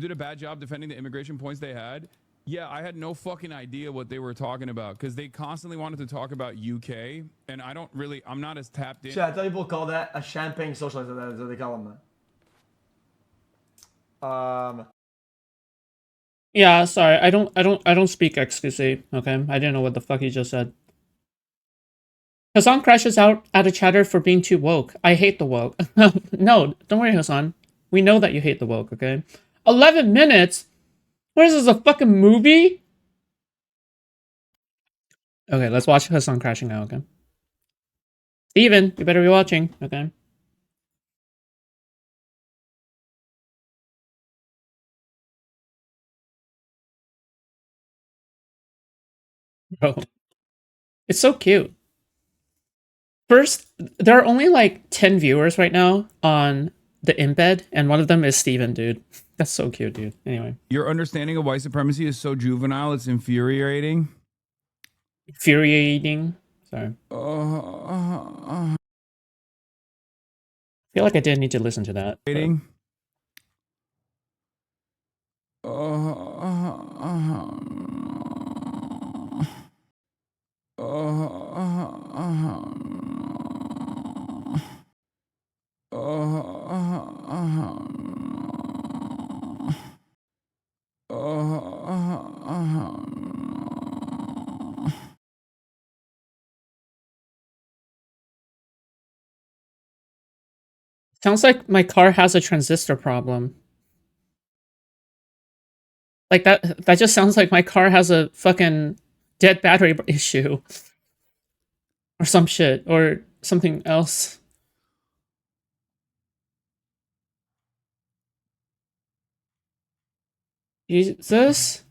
did a bad job defending the immigration points they had. Yeah, I had no fucking idea what they were talking about because they constantly wanted to talk about UK, and I'm not as tapped in. Shit, I thought people call that a champagne socialist. That's what they call them. Yeah, sorry, I don't speak excuse, okay? I didn't know what the fuck he just said. Hasan crashes out at a chatter for being too woke. I hate the woke. No, don't worry, Hasan. We know that you hate the woke, okay? 11 minutes? What is this, a fucking movie? Okay, let's watch Hasan crashing out, okay? Steven, you better be watching, okay? Bro. It's so cute. First, there are only like 10 viewers right now on the embed, and one of them is Steven, dude. That's so cute, dude. Anyway. Your understanding of white supremacy is so juvenile, it's infuriating. Infuriating. Sorry. I feel like I didn't need to listen to that. Sounds like my car has a transistor problem. Like that just sounds like my car has a fucking dead battery issue. Or some shit. Or something else. Jesus?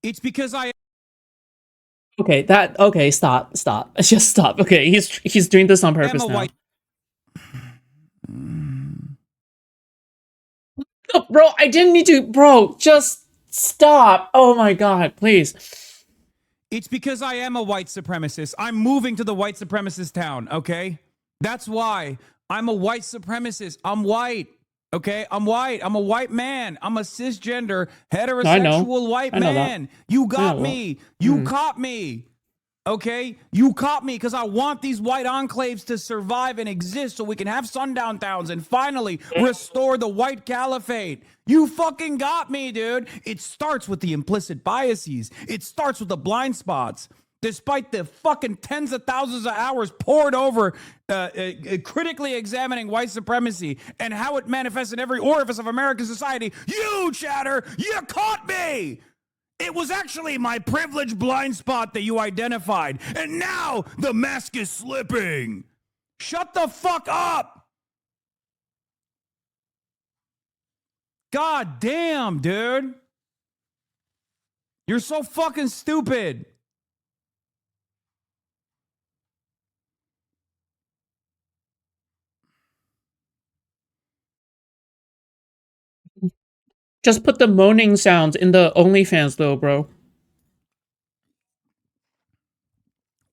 It's because I... Okay, stop. Just stop. Okay, he's doing this on purpose now. No, bro, I didn't need to. Bro, just stop. Oh my god, please. It's because I am a white supremacist. I'm moving to the white supremacist town, okay? That's why. I'm a white supremacist. I'm white, okay? I'm white. I'm a white man. I'm a cisgender, heterosexual white man. You got me. You caught me. Okay? You caught me because I want these white enclaves to survive and exist so we can have sundown towns and finally restore the white caliphate. You fucking got me, dude. It starts with the implicit biases. It starts with the blind spots. Despite the fucking tens of thousands of hours poured over critically examining white supremacy and how it manifests in every orifice of American society, you, chatter, you caught me. It was actually my privileged blind spot that you identified, and now the mask is slipping. Shut the fuck up. God damn, dude. You're so fucking stupid. Just put the moaning sounds in the OnlyFans though, bro.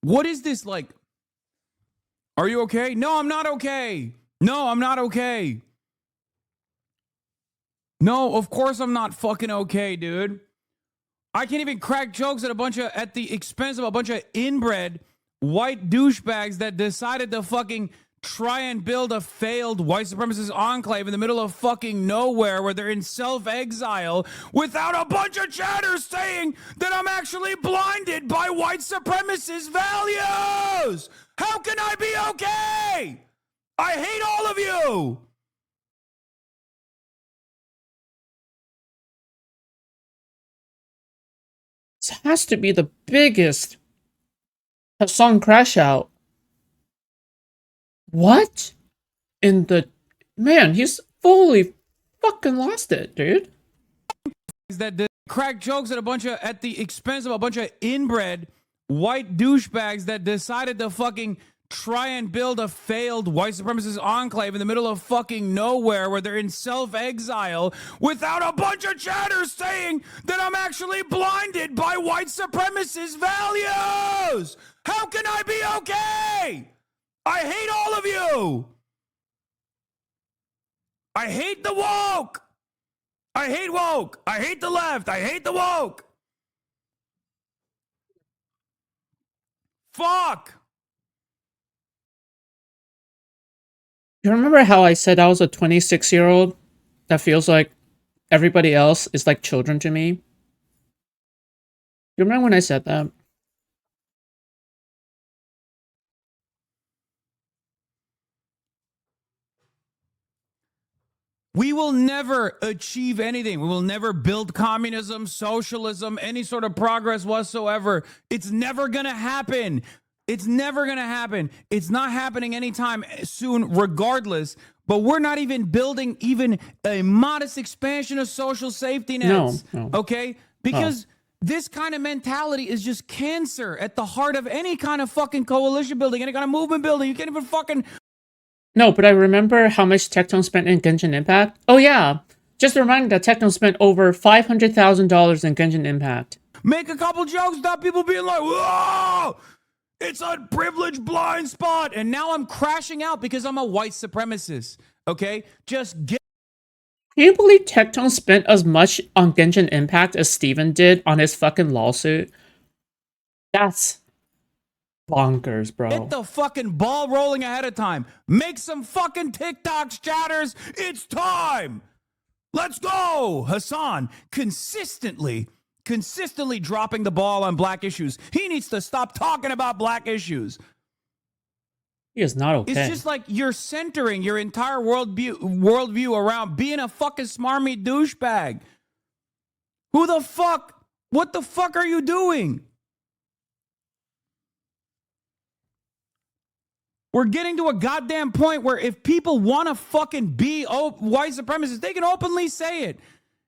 What is this like? Are you okay? No, I'm not okay. No, I'm not okay. No, of course I'm not fucking okay, dude. I can't even crack jokes at the expense of a bunch of inbred white douchebags that decided to fucking try and build a failed white supremacist enclave in the middle of fucking nowhere where they're in self-exile without a bunch of chatters saying that I'm actually blinded by white supremacist values. How can I be okay? I hate all of you. This has to be the biggest Hasan crash out. What? Man, he's fully fucking lost it, dude. That crack jokes at the expense of a bunch of inbred white douchebags that decided to fucking try and build a failed white supremacist enclave in the middle of fucking nowhere where they're in self-exile without a bunch of chatters saying that I'm actually blinded by white supremacist values. How can I be okay? I hate all of you. I hate the woke. I hate woke. I hate the left. I hate the woke. Fuck. You remember how I said I was a 26-year-old that feels like everybody else is like children to me? You remember when I said that? We will never achieve anything. We will never build communism, socialism, any sort of progress whatsoever. It's never going to happen. It's never going to happen. It's not happening anytime soon, regardless. But we're not even building even a modest expansion of social safety nets. No. Okay? Because this kind of mentality is just cancer at the heart of any kind of fucking coalition building, any kind of movement building. You can't even fucking... No, but I remember how much Tectone spent in Genshin Impact. Oh yeah, just a reminder that Tectone spent over $500,000 in Genshin Impact. Make a couple jokes, not people being like, whoa, it's a privileged blind spot. And now I'm crashing out because I'm a white supremacist. Okay? Just get... Can you believe Tectone spent as much on Genshin Impact as Steven did on his fucking lawsuit? That's bonkers, bro. Get the fucking ball rolling ahead of time. Make some fucking TikToks, chatters. It's time. Let's go. Hasan consistently dropping the ball on black issues. He needs to stop talking about black issues. He is not okay. It's just like you're centering your entire worldview around being a fucking smarmy douchebag. Who the fuck? What the fuck are you doing? We're getting to a goddamn point where if people want to fucking be white supremacists, they can openly say it.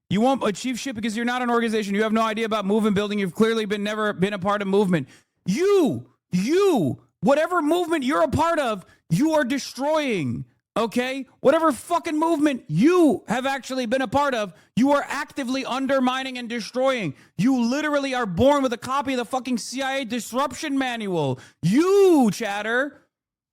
You won't achieve shit because you're not an organization. You have no idea about movement building. You've clearly never been a part of movement. You, whatever movement you're a part of, you are destroying, okay? Whatever fucking movement you have actually been a part of, you are actively undermining and destroying. You literally are born with a copy of the fucking CIA disruption manual. You, chatter.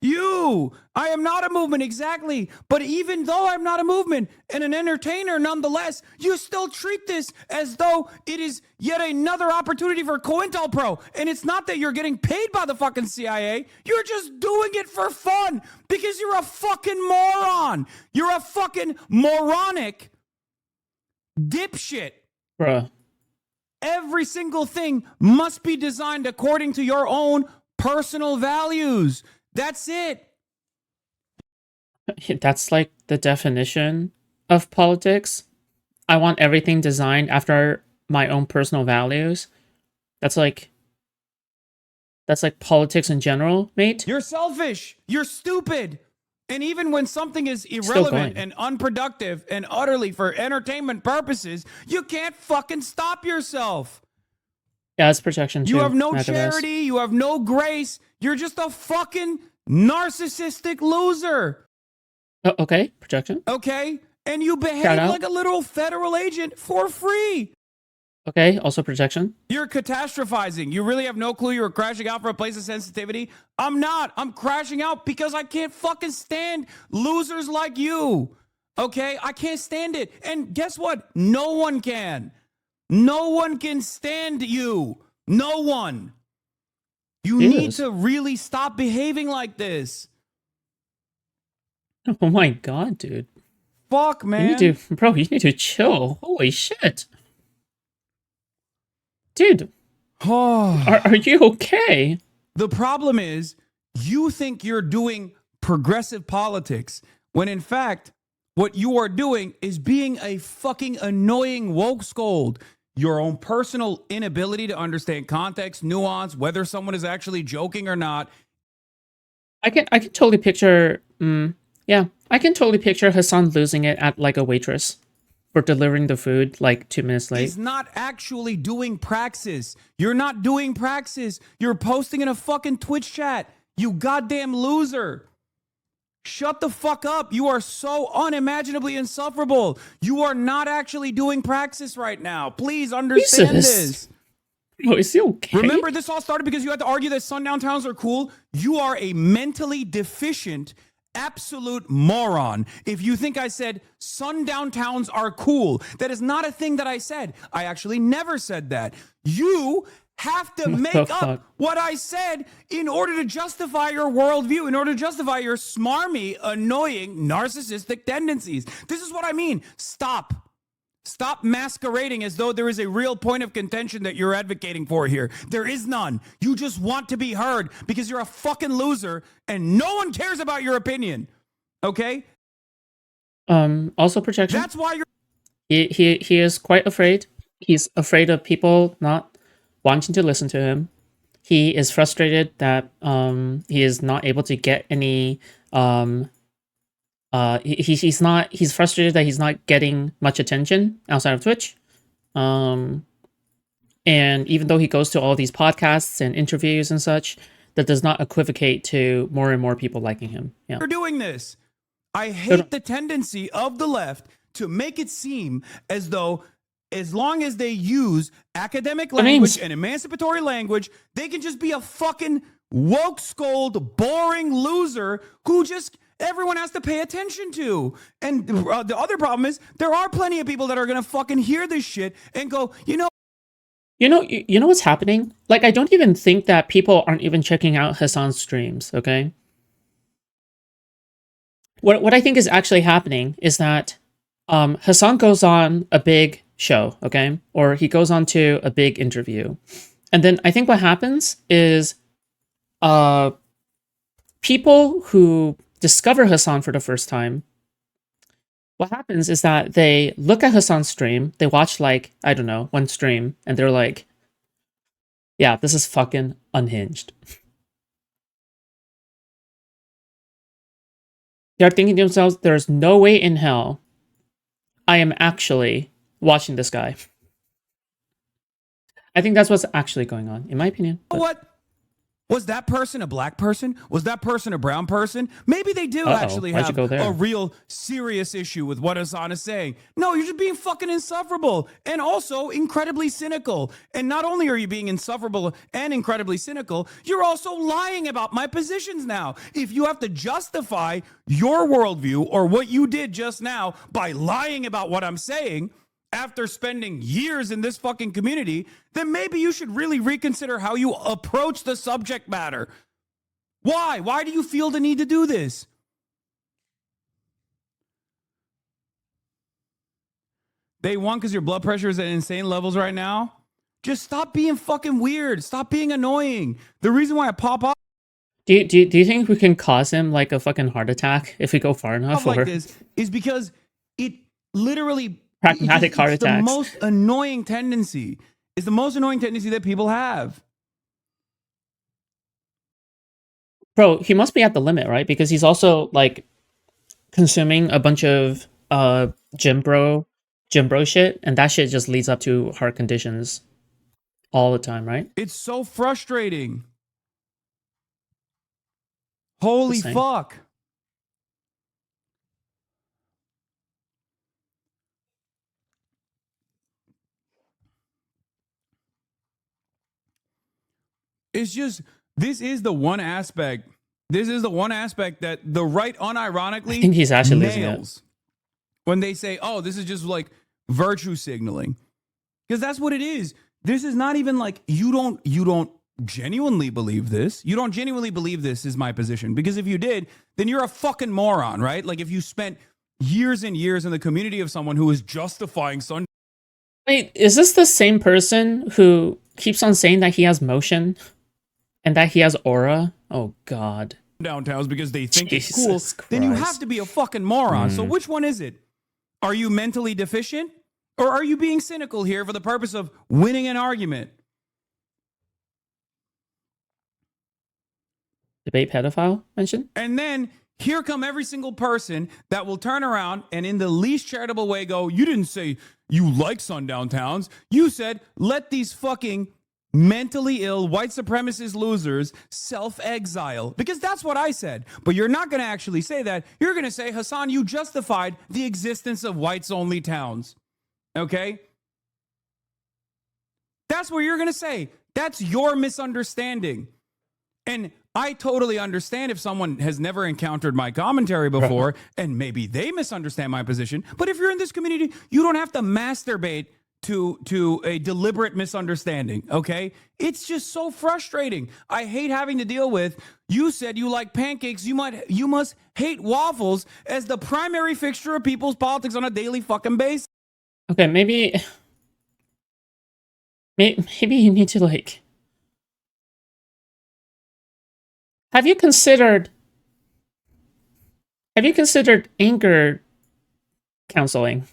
I am not a movement, exactly. But even though I'm not a movement and an entertainer nonetheless, you still treat this as though it is yet another opportunity for COINTELPRO. And it's not that you're getting paid by the fucking CIA. You're just doing it for fun because you're a fucking moron. You're a fucking moronic dipshit. Bruh. Every single thing must be designed according to your own personal values. That's it. That's like the definition of politics. I want everything designed after my own personal values. That's like politics in general, mate. You're selfish. You're stupid. And even when something is irrelevant and unproductive and utterly for entertainment purposes, you can't fucking stop yourself. Yeah, it's protection too. You have no charity. You have no grace. You're just a fucking narcissistic loser. Okay, protection. Okay? And you behave like a literal federal agent for free. Okay, also protection. You're catastrophizing. You really have no clue you were crashing out for a place of sensitivity? I'm not. I'm crashing out because I can't fucking stand losers like you. Okay? I can't stand it. And guess what? No one can. No one can stand you. No one. You need to really stop behaving like this. Oh my god, dude. Fuck, man. You need to chill. Holy shit. Dude. Are you okay? The problem is, you think you're doing progressive politics, when in fact, what you are doing is being a fucking annoying woke scold. Your own personal inability to understand context, nuance, whether someone is actually joking or not. I can totally picture, I can totally picture Hasan losing it at like a waitress for delivering the food like 2 minutes late. He's not actually doing praxis. You're not doing praxis. You're posting in a fucking Twitch chat. You goddamn loser. Shut the fuck up. You are so unimaginably insufferable. You are not actually doing praxis right now. Please understand this. Oh, is he okay? Remember, this all started because you had to argue that sundown towns are cool. You are a mentally deficient absolute moron if you think I said sundown towns are cool. That is not a thing that I said. I actually never said that. You have to make up what I said in order to justify your worldview, in order to justify your smarmy, annoying, narcissistic tendencies. This is what I mean. Stop masquerading as though there is a real point of contention that you're advocating for here. There is none. You just want to be heard because you're a fucking loser and no one cares about your opinion. Okay? Also projection. That's why you're... He is quite afraid. He's afraid of people not wanting to listen to him. He is frustrated that he is not able to get any he's frustrated that he's not getting much attention outside of Twitch. And even though he goes to all these podcasts and interviews and such, that does not equivocate to more and more people liking him. Yeah. You're doing this. I hate the tendency of the left to make it seem as though as long as they use academic language and emancipatory language, they can just be a fucking woke scold, boring loser who just everyone has to pay attention to. And the other problem is there are plenty of people that are going to fucking hear this shit and go, you know what's happening? Like, I don't even think that people aren't even checking out Hasan's streams, okay? What I think is actually happening is that Hasan goes on a big show, okay? Or he goes on to a big interview. And then I think what happens is people who discover Hasan for the first time, what happens is that they look at Hasan's stream, they watch like, I don't know, one stream, and they're like, yeah, this is fucking unhinged. They're thinking to themselves, there's no way in hell I am actually watching this guy. I think that's what's actually going on, in my opinion. But what? Was that person a black person? Was that person a brown person? Maybe they do actually have a real serious issue with what Hasan is saying. No, you're just being fucking insufferable and also incredibly cynical. And not only are you being insufferable and incredibly cynical, you're also lying about my positions now. If you have to justify your worldview or what you did just now by lying about what I'm saying, after spending years in this fucking community, then maybe you should really reconsider how you approach the subject matter. Why? Why do you feel the need to do this? Day one, because your blood pressure is at insane levels right now? Just stop being fucking weird. Stop being annoying. The reason why I pop off... Do you think we can cause him like a fucking heart attack if we go far enough? Like this is because it literally... Pragmatic heart attacks. The most annoying tendency. It's the most annoying tendency that people have. Bro, he must be at the limit, right? Because he's also like consuming a bunch of gym bro shit, and that shit just leads up to heart conditions all the time, right? It's so frustrating. Holy fuck. It's just, this is the one aspect that the right unironically I think he's actually nails when they say, oh, this is just like virtue signaling. Because that's what it is. This is not even like, you don't genuinely believe this. You don't genuinely believe this is my position. Because if you did, then you're a fucking moron, right? Like if you spent years and years in the community of someone who is justifying sun. Wait, is this the same person who keeps on saying that he has motion? And that he has aura? Oh, God. Downtowns because they think Jesus it's cool. Christ. Then you have to be a fucking moron. So which one is it? Are you mentally deficient? Or are you being cynical here for the purpose of winning an argument? Debate pedophile mentioned? And then here come every single person that will turn around and in the least charitable way go, you didn't say you like sundown towns. You said, let these fucking mentally ill white supremacist losers self-exile, because that's what I said. But you're not going to actually say that. You're going to say, Hasan, you justified the existence of whites only towns. Okay? That's what you're going to say. That's your misunderstanding. And I totally understand if someone has never encountered my commentary before and maybe they misunderstand my position. But if you're in this community, you don't have to masturbate to a deliberate misunderstanding, okay? It's just so frustrating. I hate having to deal with, you said you like pancakes, you must hate waffles as the primary fixture of people's politics on a daily fucking basis. Okay, maybe you need to, like... Have you considered anger counseling?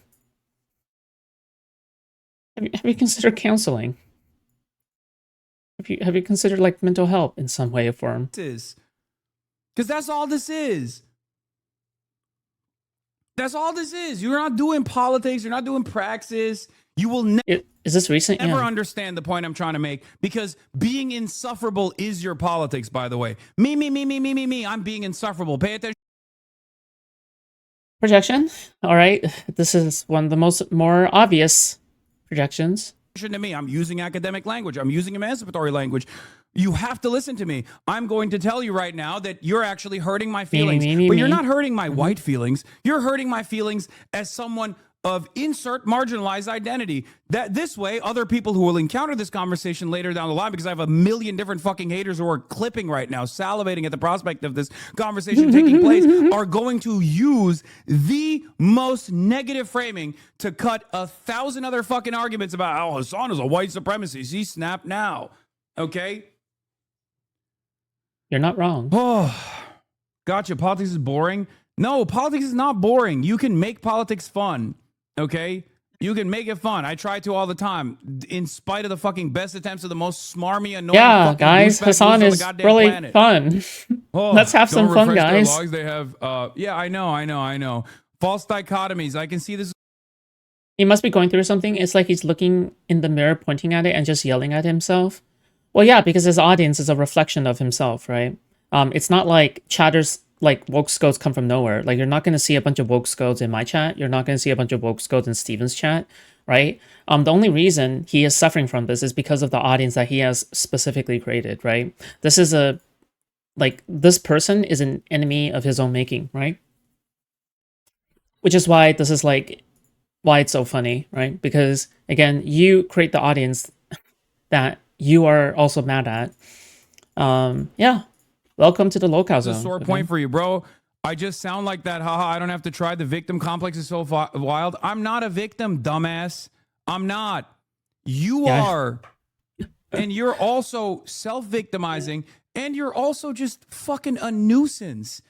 Have you considered counseling? Have you considered like mental health in some way or form? Because that's all this is. That's all this is. You're not doing politics. You're not doing praxis. You will Is this recent? never Yeah. understand the point I'm trying to make, because being insufferable is your politics, by the way. Me. I'm being insufferable. Pay attention Projection. All right. This is one of the more obvious projections. to me. I'm using academic language. I'm using emancipatory language. You have to listen to me. I'm going to tell you right now that you're actually hurting my feelings. But you're not hurting my white feelings. You're hurting my feelings as someone of insert marginalized identity. That this way, other people who will encounter this conversation later down the line, because I have a million different fucking haters who are clipping right now, salivating at the prospect of this conversation taking place, are going to use the most negative framing to cut 1,000 other fucking arguments about how Hasan is a white supremacist. He snapped now. Okay? You're not wrong. Oh, gotcha. Politics is boring. No, politics is not boring. You can make politics fun. Okay? You can make it fun. I try to all the time, in spite of the fucking best attempts of the most smarmy, annoying Yeah, fucking guys, douchebags Hasan on the is goddamn really planet. fun. Oh, Let's have some don't fun, refresh their guys. logs. They have, yeah, I know. False dichotomies. I can see this. He must be going through something. It's like he's looking in the mirror, pointing at it, and just yelling at himself. Well, yeah, because his audience is a reflection of himself, right? It's not like chatters, like woke scodes come from nowhere. Like, you're not going to see a bunch of woke scodes in my chat. You're not going to see a bunch of woke scodes in Steven's chat, right? The only reason he is suffering from this is because of the audience that he has specifically created, right? This is this person is an enemy of his own making, right? Which is why this is why it's so funny, right? Because again, you create the audience that you are also mad at. Yeah. Welcome to the locale zone. It's a sore point for you, bro. I just sound like that. Haha, I don't have to try. The victim complex is so wild. I'm not a victim, dumbass. I'm not. You are. And you're also self-victimizing, and you're also just fucking a nuisance.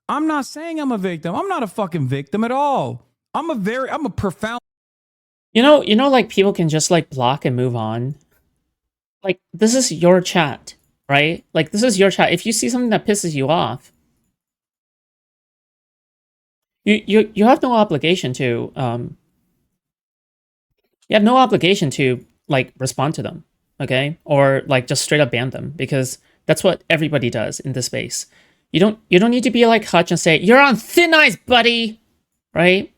I'm not saying I'm a victim. I'm not a fucking victim at all. I'm a profound. You know, like people can just like block and move on. Like, this is your chat, right? Like, this is your chat. If you see something that pisses you off, you have no obligation to you have no obligation to like respond to them, okay? Or like just straight up ban them, because that's what everybody does in this space. You don't need to be like Hutch and say, "You're on thin ice, buddy," right?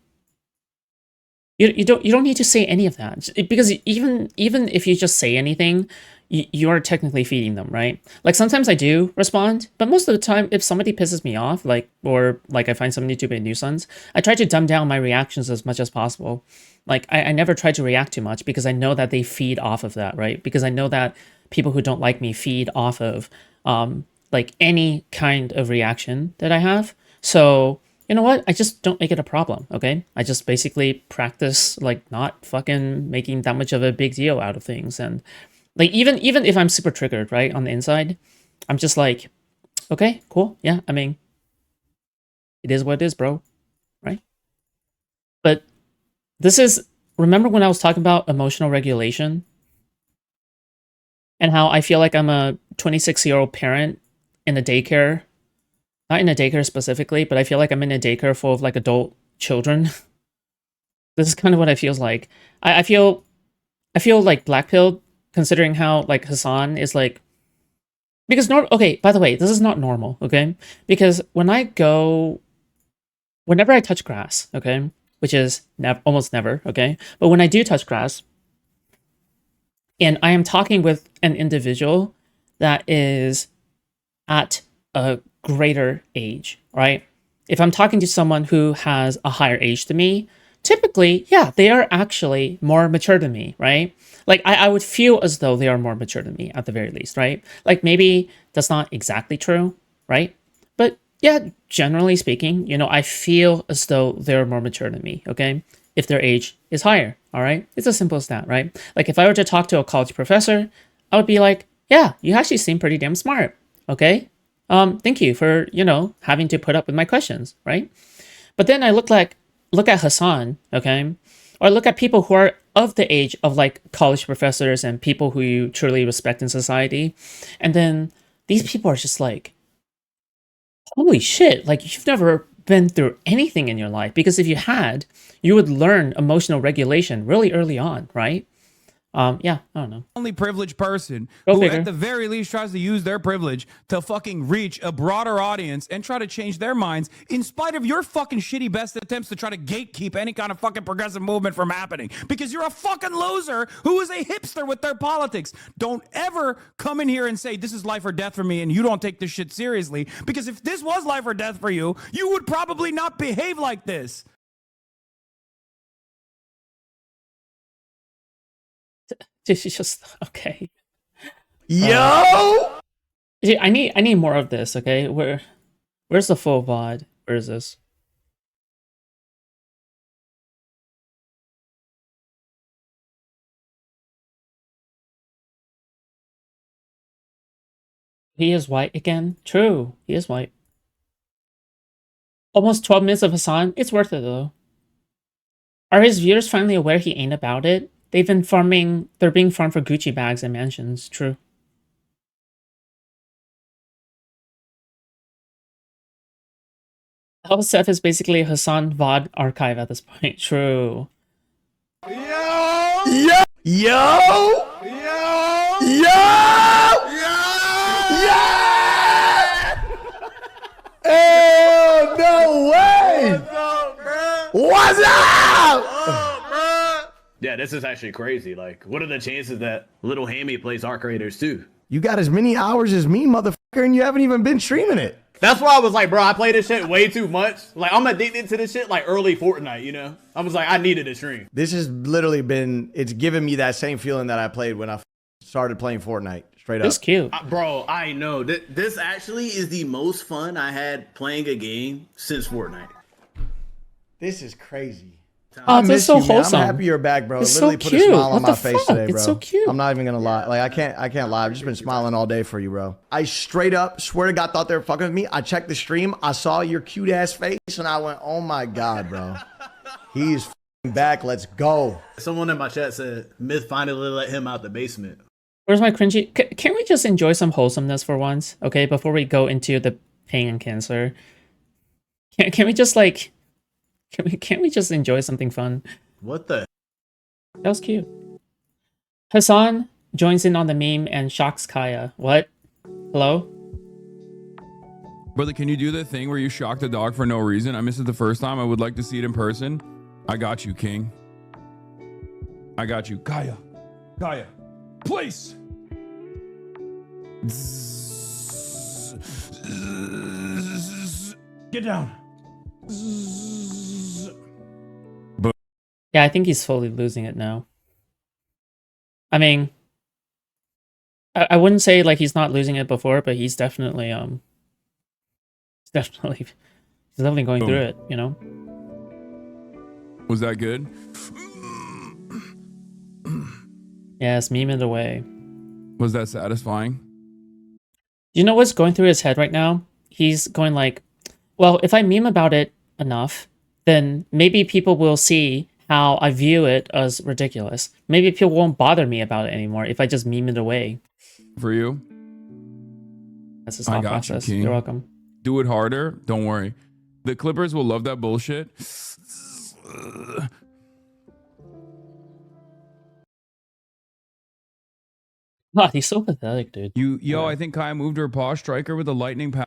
You don't need to say any of that, because even if you just say anything, you are technically feeding them, right? Like, sometimes I do respond, but most of the time, if somebody pisses me off, or I find somebody to be a nuisance, I try to dumb down my reactions as much as possible. Like, I never try to react too much, because I know that they feed off of that, right? Because I know that people who don't like me feed off of like any kind of reaction that I have. So, you know what? I just don't make it a problem, okay? I just basically practice like not fucking making that much of a big deal out of things. And like, even if I'm super triggered, right, on the inside, I'm just like, okay, cool. Yeah, I mean, it is what it is, bro. Right? But this is, remember when I was talking about emotional regulation? And how I feel like I'm a 26-year-old parent in a daycare. Not in a daycare specifically, but I feel like I'm in a daycare full of like adult children. This is kind of what it feels like. I feel like blackpilled, considering how like Hasan is like, because okay, by the way, this is not normal, okay? Because whenever I touch grass, okay, which is almost never, okay, but when I do touch grass, and I am talking with an individual that is at a greater age, right? If I'm talking to someone who has a higher age than me, typically, yeah, they are actually more mature than me, right? Like I would feel as though they are more mature than me at the very least, right? Like maybe that's not exactly true, right? But yeah, generally speaking, you know, I feel as though they're more mature than me, okay? If their age is higher, all right? It's as simple as that, right? Like if I were to talk to a college professor, I would be like, yeah, you actually seem pretty damn smart, okay? Thank you for, you know, having to put up with my questions, right? But then I look at Hasan, okay? Or look at people who are of the age of like college professors and people who you truly respect in society. And then these people are just like, holy shit, like you've never been through anything in your life. Because if you had, you would learn emotional regulation really early on, right? Yeah, I don't know. Only privileged person Go who figure. at the very least tries to use their privilege to fucking reach a broader audience and try to change their minds in spite of your fucking shitty best attempts to try to gatekeep any kind of fucking progressive movement from happening because you're a fucking loser who is a hipster with their politics. Don't ever come in here and say this is life or death for me and you don't take this shit seriously, because if this was life or death for you, you would probably not behave like this. She's just okay. Yo! Dude, I need more of this, okay? Where's the full VOD? Where is this? He is white again? True, he is white. Almost 12 minutes of Hasan. It's worth it though. Are his viewers finally aware he ain't about it? They've been farming, they're being farmed for Gucci bags and mansions. True. LSF is basically a Hasan VOD archive at this point. True. Yo! Yo! Yo! Yo! Yeah! Oh, no way! What's up, bro? What's up? Bro? Yeah, this is actually crazy. Like, what are the chances that Little Hammy plays Arc Raiders too? You got as many hours as me, motherfucker, and you haven't even been streaming it. That's why I was like, bro, I play this shit way too much. Like, I'm addicted to this shit like early Fortnite, you know? I was like, I needed a stream. This has literally been, it's given me that same feeling that I played when I started playing Fortnite. Straight up. It's cute. Bro, I know. This actually is the most fun I had playing a game since Fortnite. This is crazy. Oh, I it's miss so you, man. wholesome. I'm happy you're back, bro. It's Literally so put a cute. smile on What my the face fuck? today, bro. It's so cute. I'm not even gonna lie. Like I can't lie. I've just been smiling all day for you, bro. I straight up swear to God thought they were fucking with me. I checked the stream. I saw your cute ass face, and I went, "Oh my God, bro, he's back. Let's go." Someone in my chat said Myth finally let him out the basement. Where's my cringy? Can't we just enjoy some wholesomeness for once? Okay, before we go into the pain and cancer. Can we just like... Can't we just enjoy something fun? What the? That was cute. Hasan joins in on the meme and shocks Kaya. What? Hello? Brother, can you do the thing where you shock the dog for no reason? I missed it the first time. I would like to see it in person. I got you, King. I got you. Kaya. Kaya. Please. Get down. Yeah, I think he's fully losing it now. I mean, I wouldn't say like he's not losing it before, but he's definitely definitely going through it, you know? Was that good? Yes, meme it away. Was that satisfying? You know what's going through his head right now? He's going like, well, if I meme about it enough, then maybe people will see how I view it as ridiculous. Maybe people won't bother me about it anymore if I just meme it away. For you? That's his thought process. King. You're welcome. Do it harder. Don't worry. The Clippers will love that bullshit. God, he's so pathetic, dude. Yo, I think Kai moved her paw striker with a lightning power.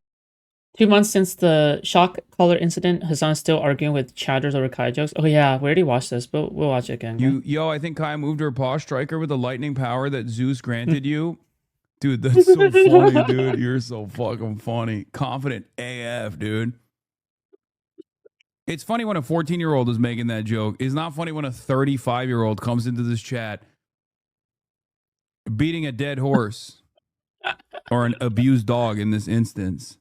2 months since the shock collar incident, Hasan's still arguing with chatters over Kai jokes. Oh yeah, we already watched this, but we'll watch it again. Yo, I think Kai moved her paw striker with the lightning power that Zeus granted you. Dude, that's so funny, dude. You're so fucking funny. Confident AF, dude. It's funny when a 14-year-old is making that joke. It's not funny when a 35-year-old comes into this chat beating a dead horse or an abused dog in this instance.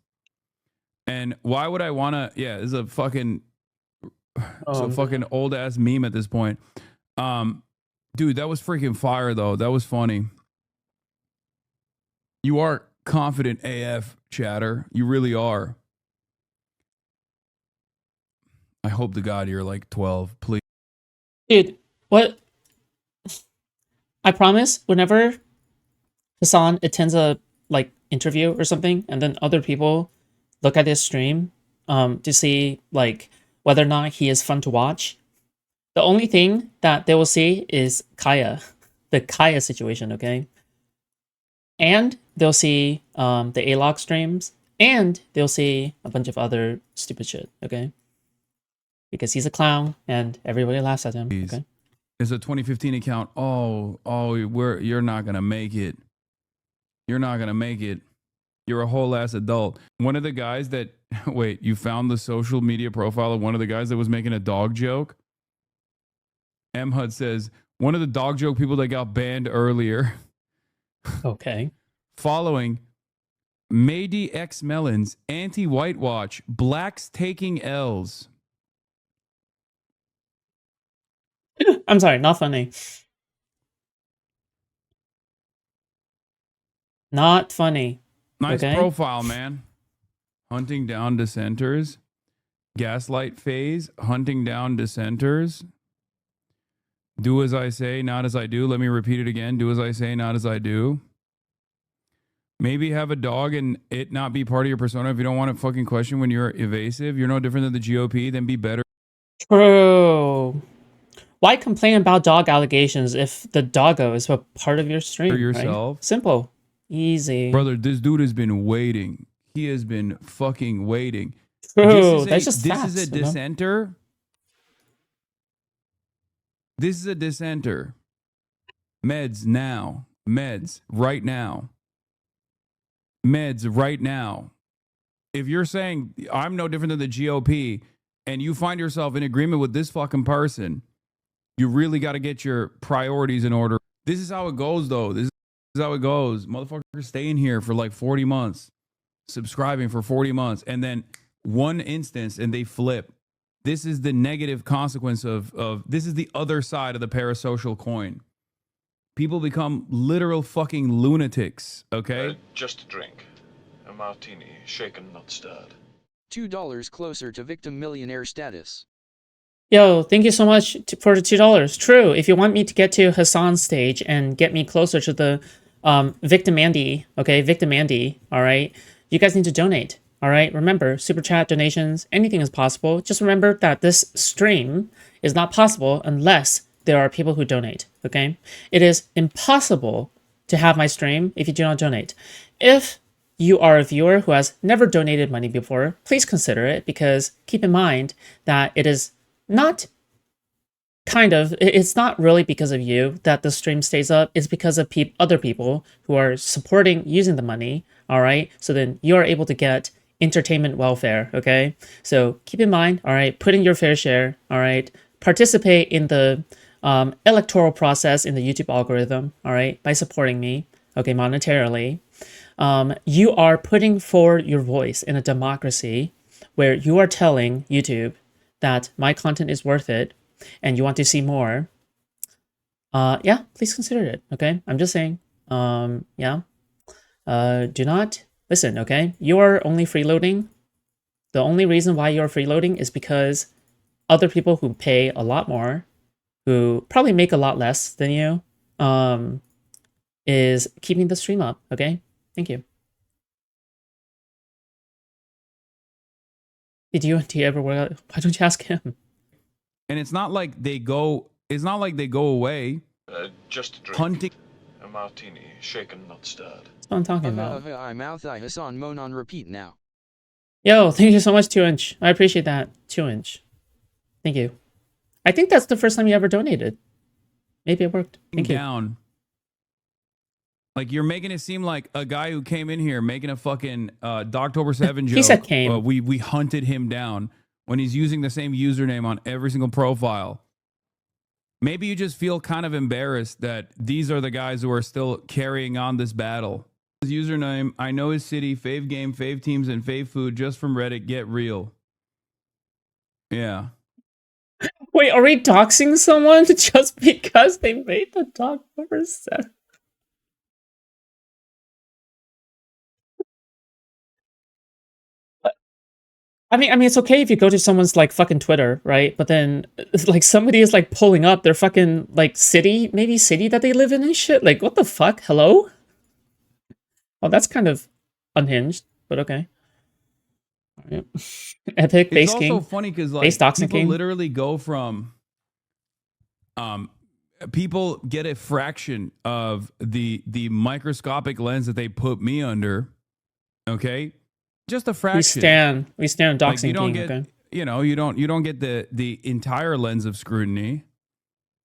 And why would I want to? Yeah, this is a fucking old ass meme at this point. Dude, that was freaking fire though. That was funny. You are confident AF, chatter. You really are. I hope to God you're like 12, please. Dude, what? I promise, whenever Hasan attends a like interview or something, and then other people look at his stream to see like whether or not he is fun to watch, the only thing that they will see is Kaya, the Kaya situation, okay? And they'll see the A-Log streams, and they'll see a bunch of other stupid shit, okay? Because he's a clown and everybody laughs at him. Okay? It's a 2015 account. You're not gonna make it. You're not gonna make it. You're a whole ass adult. One of the guys that wait, you found the social media profile of one of the guys that was making a dog joke. M HUD says one of the dog joke people that got banned earlier. Okay. Following Mady X Melons, anti-white watch, blacks taking L's. I'm sorry, not funny. Not funny. Nice okay? profile, man. Hunting down dissenters. Gaslight phase. Hunting down dissenters. Do as I say, not as I do. Let me repeat it again. Do as I say, not as I do. Maybe have a dog and it not be part of your persona. If you don't want to fucking question when you're evasive, you're no different than the GOP, then be better. True. Why complain about dog allegations if the doggo is a part of your stream? For yourself. Right? Simple. Easy. Brother, this dude has been waiting. He has been fucking waiting. True. That's just this facts, is a dissenter. This is a dissenter. Meds now. Meds right now. Meds right now. If you're saying I'm no different than the GOP and you find yourself in agreement with this fucking person, you really got to get your priorities in order. This is how it goes, though. This is how it goes. Motherfuckers stay in here for like 40 months, subscribing for 40 months, and then one instance and they flip. This is the negative consequence of this is the other side of the parasocial coin. People become literal fucking lunatics, okay? Just a drink. A martini, shaken, not stirred. $2 closer to victim millionaire status. Yo, thank you so much for the $2. True, if you want me to get to Hasan's stage and get me closer to the victim Andy, okay, victim Andy, all right, you guys need to donate, all right? Remember, super chat, donations, anything is possible. Just remember that this stream is not possible unless there are people who donate, okay? It is impossible to have my stream if you do not donate. If you are a viewer who has never donated money before, please consider it, because keep in mind that it is not it's not really because of you that the stream stays up. It's because of other people who are supporting using the money, all right? So then you're able to get entertainment welfare, okay? So keep in mind, all right, put in your fair share, all right? Participate in the electoral process in the YouTube algorithm, all right, by supporting me, okay, monetarily. You are putting forward your voice in a democracy where you are telling YouTube that my content is worth it and you want to see more. Yeah, please consider it, okay? I'm just saying, yeah. Do not listen, okay? You are only freeloading. The only reason why you're freeloading is because other people who pay a lot more, who probably make a lot less than you, is keeping the stream up, okay? Thank you. Do you ever work out? Why don't you ask him? And it's not like they go away. Just a drink. Hunting. A martini, shaken, not stirred. That's what I'm talking about. I mouth I Hasan moan on repeat now. Yo, thank you so much, 2inch. I appreciate that. 2inch. Thank you. I think that's the first time you ever donated. Maybe it worked. Thank you. Down. Like you're making it seem like a guy who came in here making a fucking Dogtober 7 joke. He said came. We hunted him down when he's using the same username on every single profile. Maybe you just feel kind of embarrassed that these are the guys who are still carrying on this battle. His username, I know his city, fave game, fave teams, and fave food just from Reddit. Get real. Yeah. Wait, are we doxing someone just because they made the Dogtober 7? I mean, it's okay if you go to someone's like fucking Twitter, right? But then, like, somebody is like pulling up their fucking like city that they live in and shit. Like, what the fuck? Hello? Oh, that's kind of unhinged, but okay. Alright. Epic base It's king. also funny because like Base doxing people king. literally go from people get a fraction of the microscopic lens that they put me under. Okay, just a fraction. We stand doxing Like, you don't king. get, Okay. you don't get the entire lens of scrutiny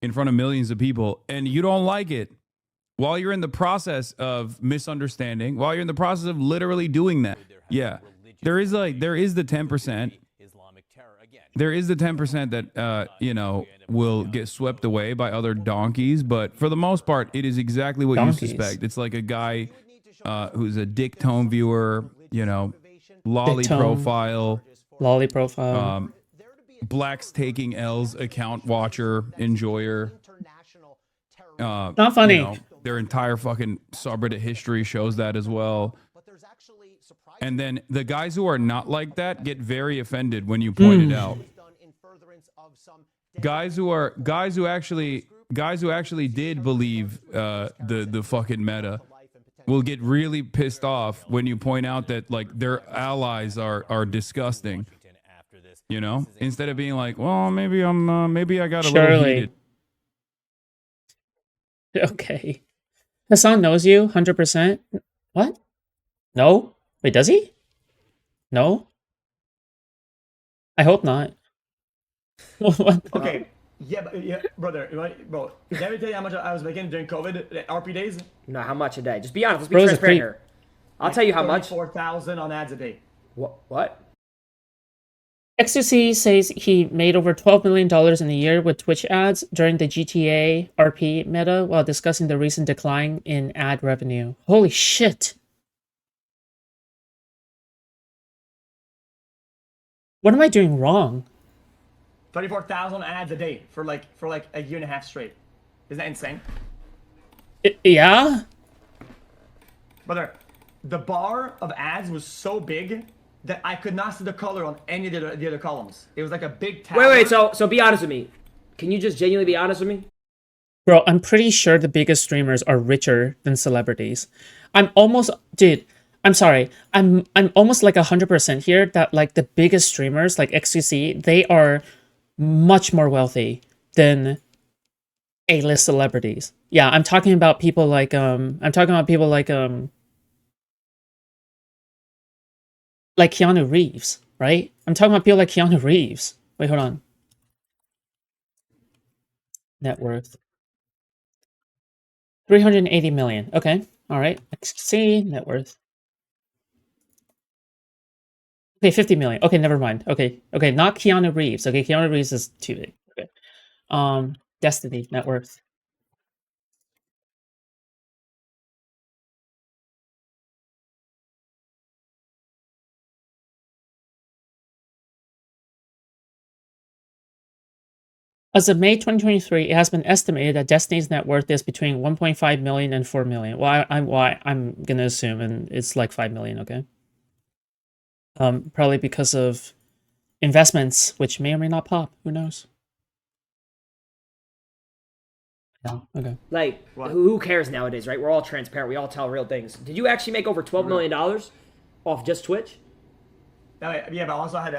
in front of millions of people, and you don't like it while you're in the process of misunderstanding, while you're in the process of literally doing that. Yeah, there is the 10%. There is the 10% that will get swept away by other donkeys, but for the most part, it is exactly what you suspect. It's like a guy who's a dick tone viewer, lolly Dick tone. profile, Lolly profile. blacks taking L's account watcher, enjoyer. Not funny. Their entire fucking subreddit history shows that as well. And then the guys who are not like that get very offended when you point it out. Guys who actually did believe the fucking meta will get really pissed off when you point out that like their allies are disgusting. Instead of being like, well, maybe I got a little heated. Okay. Hasan knows you 100%. What? No? Wait, does he? No? I hope not. What? Okay. Yeah, brother. Bro, did I ever tell you how much I was making during COVID RP days? No, how much a day? Just be honest. Let's be Bro, it's a transparent creep. here. I'll tell you how much. 4,000 on ads a day. What? Ecstasy says he made over $12 million in a year with Twitch ads during the GTA RP meta while discussing the recent decline in ad revenue. Holy shit. What am I doing wrong? 34,000 ads a day for like a year and a half straight. Isn't that insane? Yeah? Brother, the bar of ads was so big that I could not see the color on any of the other columns. It was like a big tower. Wait. So be honest with me. Can you just genuinely be honest with me? Bro, I'm pretty sure the biggest streamers are richer than celebrities. Dude, I'm sorry. I'm almost like 100% here that like the biggest streamers like XQC, they are much more wealthy than A-list celebrities. Yeah, I'm talking about people like Keanu Reeves, right? I'm talking about people like Keanu Reeves. Wait, hold on. Net worth. 380 million. Okay. All right. XQC, net worth. Okay, 50 million. Okay, never mind. Okay, not Keanu Reeves. Okay, Keanu Reeves is too big. Okay. Destiny, net worth. As of May 2023, it has been estimated that Destiny's net worth is between 1.5 million and 4 million. Well, I'm gonna assume, and it's like 5 million. Okay. Probably because of investments, which may or may not pop. Who knows? No. Okay. Like, who cares nowadays, right? We're all transparent. We all tell real things. Did you actually make over $12 million off just Twitch? Yeah, but I also had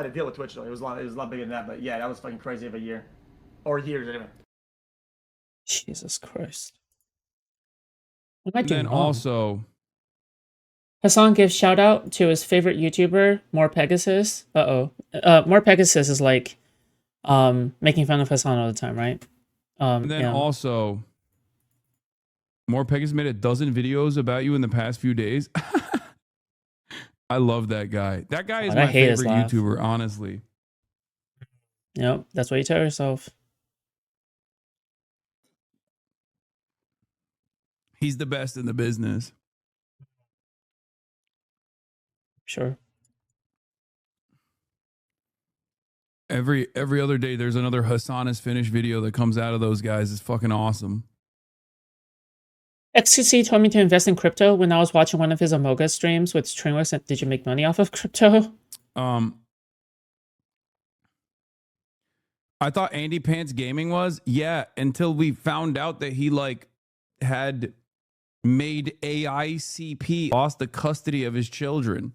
to deal with Twitch though. It was a lot bigger than that. But yeah, that was fucking crazy of a year, or years anyway. Jesus Christ. What am I doing And then wrong? also, Hasan gives shout out to his favorite YouTuber, More Pegasus. More Pegasus is like making fun of Hasan all the time, right? and then Yeah. also, Morpeg has made a dozen videos about you in the past few days. I love that guy. That guy is God, I my hate his favorite laugh. YouTuber, honestly. Yep, that's what you tell yourself. He's the best in the business. Sure. Every other day, there's another Hasan is finished video that comes out of those guys. It's fucking awesome. XQC told me to invest in crypto when I was watching one of his Amoga streams with Stringworks. And did you make money off of crypto? I thought Andy Pants Gaming was, yeah, until we found out that he like had made AICP, lost the custody of his children.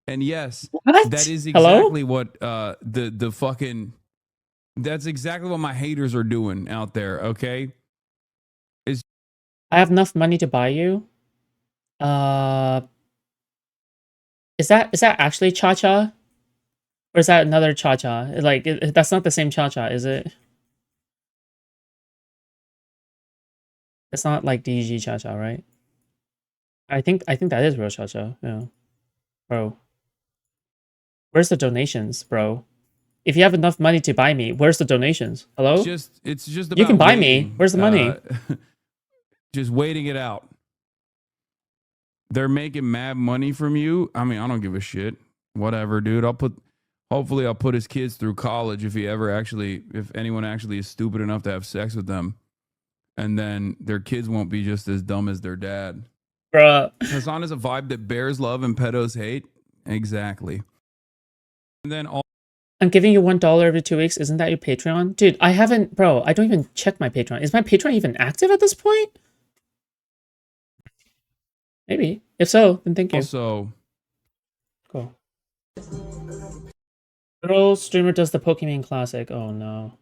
And yes, What? that is Hello? exactly what the fucking, that's exactly what my haters are doing out there, okay? I have enough money to buy you. Is that actually Cha-Cha? Or is that another Cha-Cha? Like, that's not the same Cha-Cha, is it? It's not like DG Cha-Cha, right? I think that is real Cha-Cha, yeah. Bro. Where's the donations, bro? If you have enough money to buy me, where's the donations? Hello? It's just about You can buy me. waiting. Where's the money? Just waiting it out. They're making mad money from you. I mean, I don't give a shit. Whatever, dude. Hopefully I'll put his kids through college if anyone actually is stupid enough to have sex with them. And then their kids won't be just as dumb as their dad. Bruh. Hasan is a vibe that bears love and pedos hate. Exactly. And then I'm giving you $1 every 2 weeks. Isn't that your Patreon? Dude, I don't even check my Patreon. Is my Patreon even active at this point? Maybe. If so, then thank you. also, Cool. Girl streamer does the Pokemon Classic. Oh no.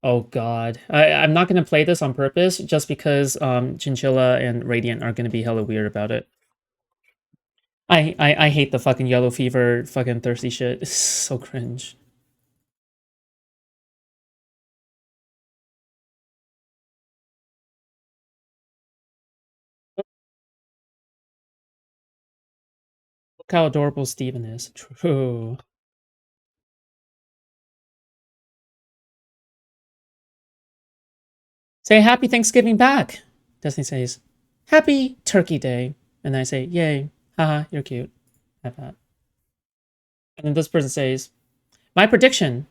Oh god. I'm not gonna play this on purpose just because Chinchilla and Radiant are gonna be hella weird about it. I hate the fucking yellow fever fucking thirsty shit. It's so cringe. Look how adorable Steven is. True. Say happy Thanksgiving back. Destiny says, happy Turkey Day. And I say, yay. Haha, you're cute. Have that. And then this person says, my prediction.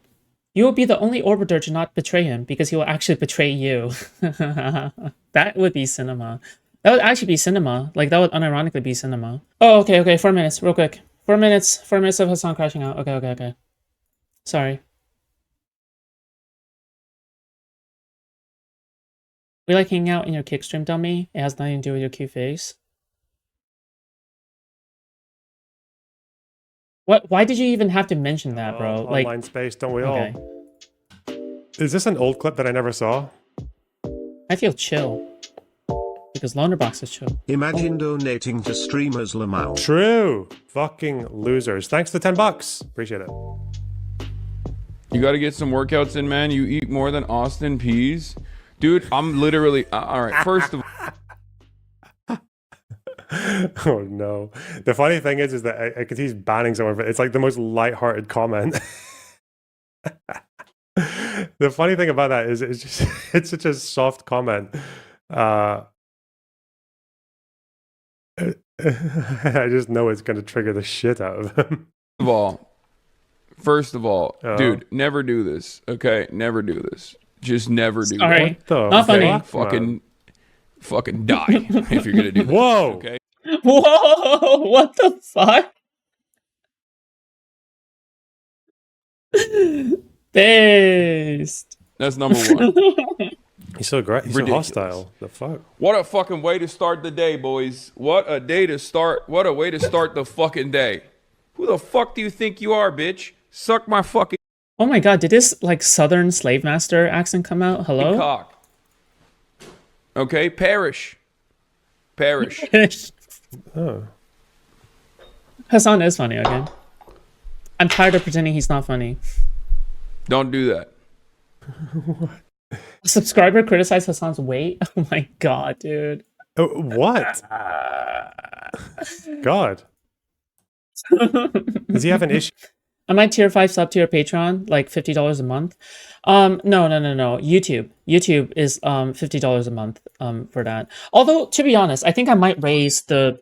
You will be the only orbiter to not betray him because he will actually betray you. That would be cinema. That would actually be cinema. Like, that would unironically be cinema. Oh, okay. 4 minutes, real quick. 4 minutes. 4 minutes of Hasan crashing out. Okay. Sorry. We like hanging out in your kick stream, dummy. It has nothing to do with your cute face. What? Why did you even have to mention that, bro? Like, online space, don't we okay. all? Is this an old clip that I never saw? I feel chill. Because Lonerbox is chill. Imagine donating to streamers Lamau. True. Fucking losers. Thanks to $10. Appreciate it. you got to get some workouts in, man. You eat more than Austin peas. Dude, I'm literally... all right, first of all... Oh no. The funny thing is that I could see he's banning someone, but it's like the most light-hearted comment. The funny thing about that is it's just it's such a soft comment. I just know it's going to trigger the shit out of him. First of all, dude, never do this. Okay, never do this. Just never do Sorry. that. Not funny. Fucking die if you're gonna do this. Whoa. Okay. Whoa! What the fuck? Based. That's number one. He's so great. He's Ridiculous. so hostile. The fuck? What a fucking way to start the day, boys. What a way to start the fucking day. Who the fuck do you think you are, bitch? Suck my fucking Oh my god, did this like Southern slave master accent come out? Hello? cock. Okay, perish. Oh. Hasan is funny again. I'm tired of pretending he's not funny. Don't do that. A subscriber criticized Hasan's weight? Oh my god, dude. What? God. Does he have an issue? Am I tier 5 sub to your Patreon, like $50 a month? No. YouTube is $50 a month for that. Although, to be honest, I think I might raise the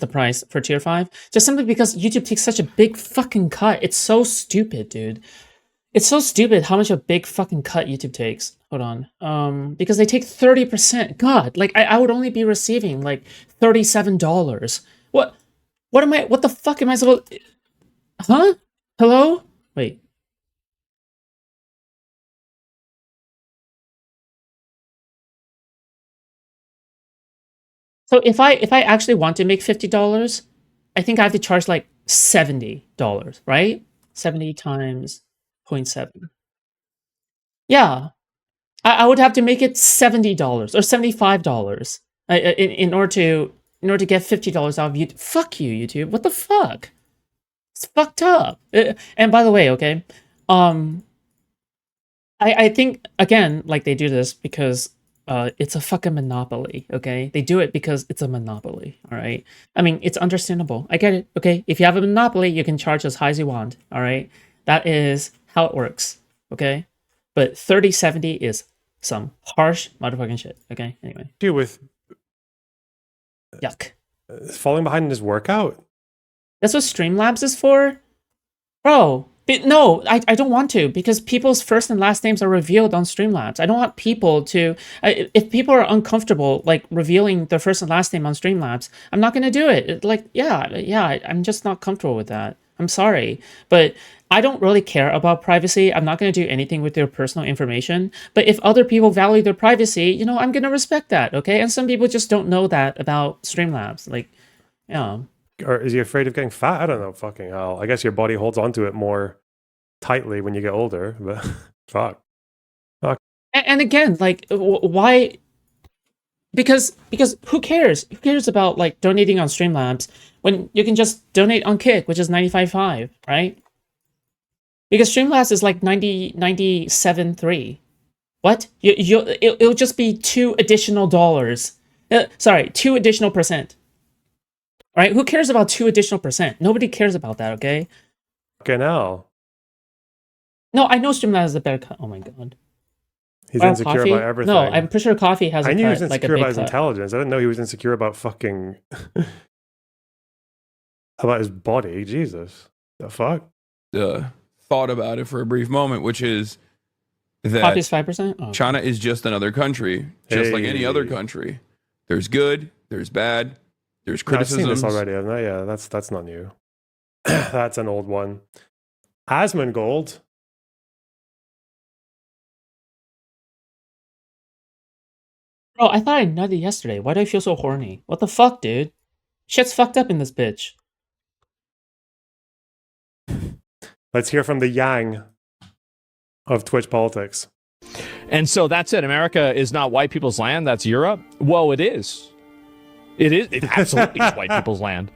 price for tier 5 just simply because YouTube takes such a big fucking cut. It's so stupid, dude. It's so stupid how much a big fucking cut YouTube takes. Hold on. Because they take 30%. God, like I would only be receiving like $37. What the fuck am I supposed? Huh? Hello? Wait. So if I actually want to make $50, I think I have to charge like $70, right? 70 times 0.7. Yeah. I would have to make it $70 or $75 in order to get $50 out of YouTube. Fuck you, YouTube. What the fuck? It's fucked up. And by the way, okay, I think again, like they do this because it's a fucking monopoly. Okay, they do it because it's a monopoly. All right. I mean, it's understandable. I get it. Okay, if you have a monopoly, you can charge as high as you want. All right, that is how it works. Okay, but 3070 is some harsh motherfucking shit. Okay. Anyway. Dude, with yuck. Falling behind in his workout. That's what Streamlabs is for? Bro, no, I don't want to because people's first and last names are revealed on Streamlabs. I don't want people to... if people are uncomfortable, like, revealing their first and last name on Streamlabs, I'm not going to do it. I'm just not comfortable with that. I'm sorry. But I don't really care about privacy. I'm not going to do anything with their personal information. But if other people value their privacy, you know, I'm going to respect that, okay? And some people just don't know that about Streamlabs. Like, yeah... Or is he afraid of getting fat? I don't know. Fucking hell. I guess your body holds onto it more tightly when you get older, but fuck. And again, like, why? Because who cares? Who cares about, like, donating on Streamlabs when you can just donate on Kick, which is 95.5, right? Because Streamlabs is like 97.3. What? It'll just be $2 additional. 2 additional percent. Right? Who cares about 2 additional percent? Nobody cares about that, okay? Fucking hell. No, I know Streamlabs is a better cut. Oh my god. He's insecure Coffee? about everything. No, I'm pretty sure Coffee has a cut. I knew he was insecure like a about big his cut. intelligence. I didn't know he was insecure about fucking... about his body. Jesus. The fuck? Thought about it for a brief moment, which is that Coffee's 5%? Oh, China is just another country, just like any other country. There's good, there's bad, there's criticisms. I've seen this already, haven't I? Yeah, that's not new. That's an old one. Asmongold. Bro, I thought I nutted yesterday. Why do I feel so horny? What the fuck, dude? Shit's fucked up in this bitch. Let's hear from the yang of Twitch politics. And so that's it. America is not white people's land. That's Europe. Well, it is. It is. It absolutely is white people's land.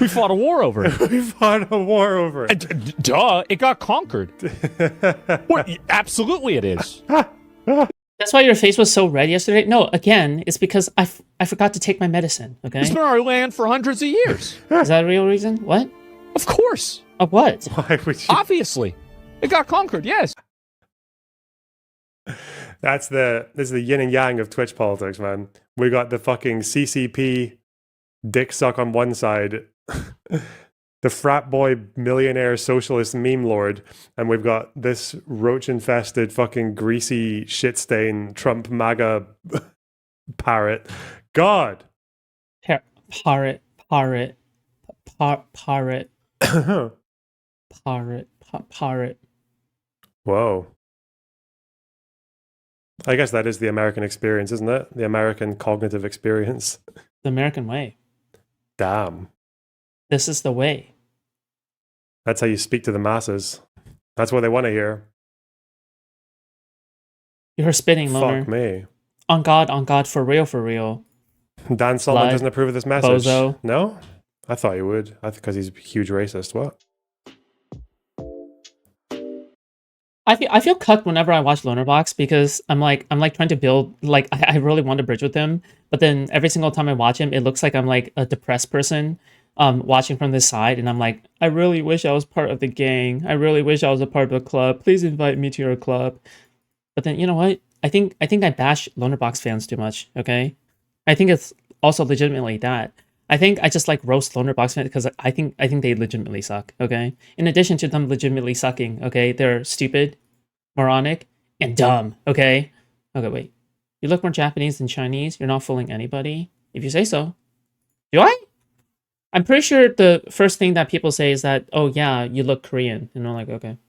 We fought a war over it. We fought a war over it. Duh. It got conquered. Absolutely it is. That's why your face was so red yesterday? No, again, it's because I forgot to take my medicine, okay? It's been our land for hundreds of years. Is that a real reason? What? Of course. Of what? Why would you? Obviously. It got conquered, yes. This is the yin and yang of Twitch politics, man. We got the fucking CCP dick suck on one side, the frat boy millionaire socialist meme lord, and we've got this roach infested fucking greasy shit stain Trump MAGA parrot. God. Parrot. Whoa. I guess that is the American experience, isn't it? The American cognitive experience. The American way. Damn. This is the way. That's how you speak to the masses. That's what they want to hear. You're spitting, Loner. Fuck me. On God, for real. Dan Solomon doesn't approve of this message. Bozo. No? I thought he would. I think because he's a huge racist. What? I feel cucked whenever I watch Lonerbox because I'm like trying to build like I really want to bridge with him, but then every single time I watch him, it looks like I'm like a depressed person watching from this side, and I'm like, I really wish I was part of the gang. I really wish I was a part of the club. Please invite me to your club. But then you know what? I think I bash Lonerbox fans too much. Okay, I think it's also legitimately that. I think I just like roast Lonerbox fans because I think they legitimately suck. Okay, in addition to them legitimately sucking. Okay, they're stupid, moronic, and dumb. Okay, wait. You look more Japanese than Chinese. You're not fooling anybody. If you say so. Do I? I'm pretty sure the first thing that people say is that, oh yeah, you look Korean, and I'm like, okay.